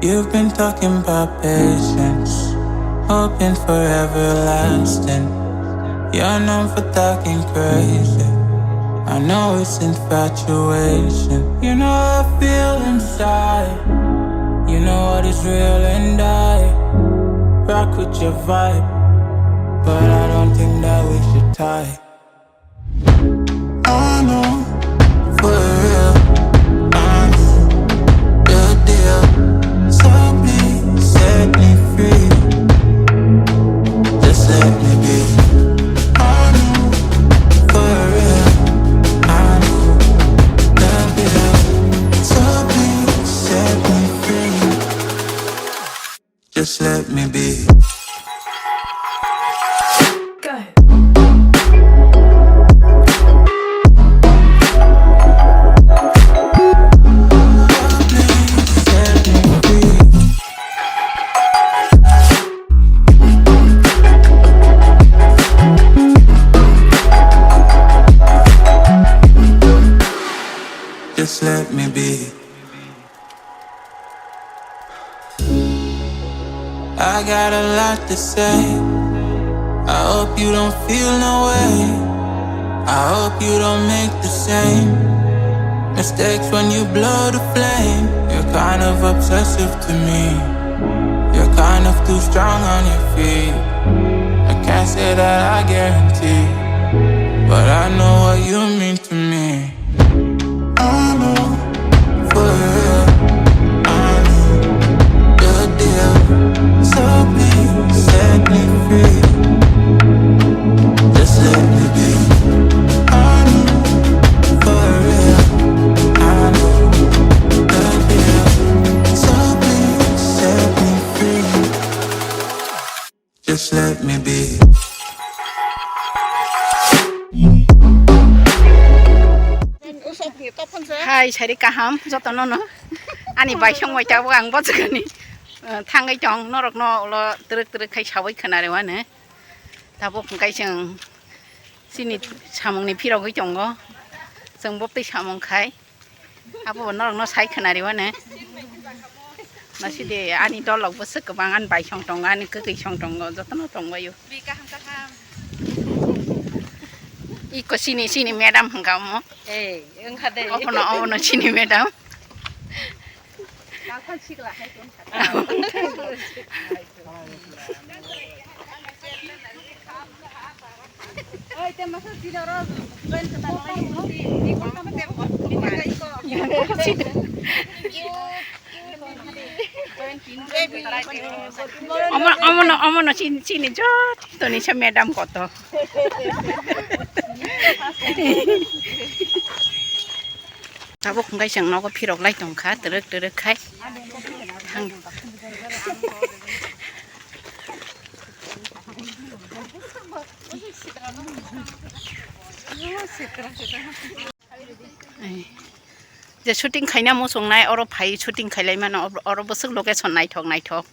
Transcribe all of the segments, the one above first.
You've been talking about patience, hoping for everlasting. You're known for talking crazy. I know it's infatuation. You know how I feel inside. You know what is real and I rock with your vibe, but I don't think that we should tie. I know for real, I'm your deal. So please set me free. Just let me be. I know for real, I'm the deal. So please set me free. Just let me be. Just let me be. I got a lot to say. I hope you don't feel no way. I hope you don't make the same mistakes when you blow the flame. You're kind of obsessive to me. You're kind of too strong on your feet. I can't say that I guarantee, but I know what you mean to me. I know for real, I'm your deal. So please set me free. Just let me be. I know for real, I'm the deal. So please set me free. Just let me be. Hai sai đi cả ham cho tao nó anh bài xong ngoài cháu ăn bắt cái này thang cái chong nó lo từ khai cháu ấy khana đấy nè ta bốc cái chừng xin đi chăm này phi đâu cái chong có xong bốc tới chăm khai à bốc nó sai khana đấy nè nó chỉ để anh đó lộc bớt sức các bạn ăn bài xong trồng anh cứ cái xong trồng cho tao nó trồng vậy 이거 Chini 매담 한가 뭐? 예, 응하대. 어머나 Chini 매담. 나판치가 할 좀. 어이 때마서 뒤더러 왼쪽 달라이 이거 하면 되고 어머나 Chini 저 또니 저 매담 것도. ta bốc cái chẳng nó có phi độc lấy trồng khá từ được khách thằng giờ shooting khai na mua song này ở phải shooting khai lại mà nó ở bớt sức location này thọc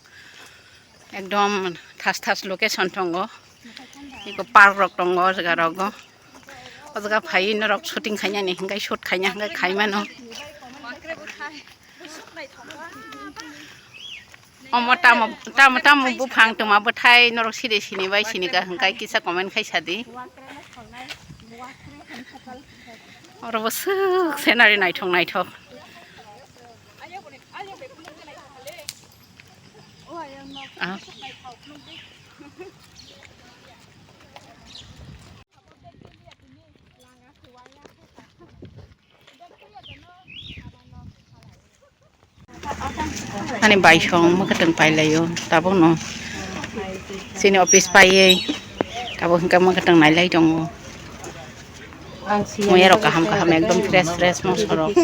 ekdom thas location thong go 이거 park rok thong go jaga rok go 어저가 파이너 럭 쇼팅 가냐니 한가 숏 가냐 한가 가이만어 어머 따모 부팡 또 마버타이 너럭 시리 바이 시니가 한가 기사 코멘 카이사디 어러버스 세나리 나이톡 아 anh bài xong mới cái từng bài lại vô ta bố nó xin office bài ta bố cái mới cái từng này lấy trong mua rồi cả ham ekdom fresh mas rồi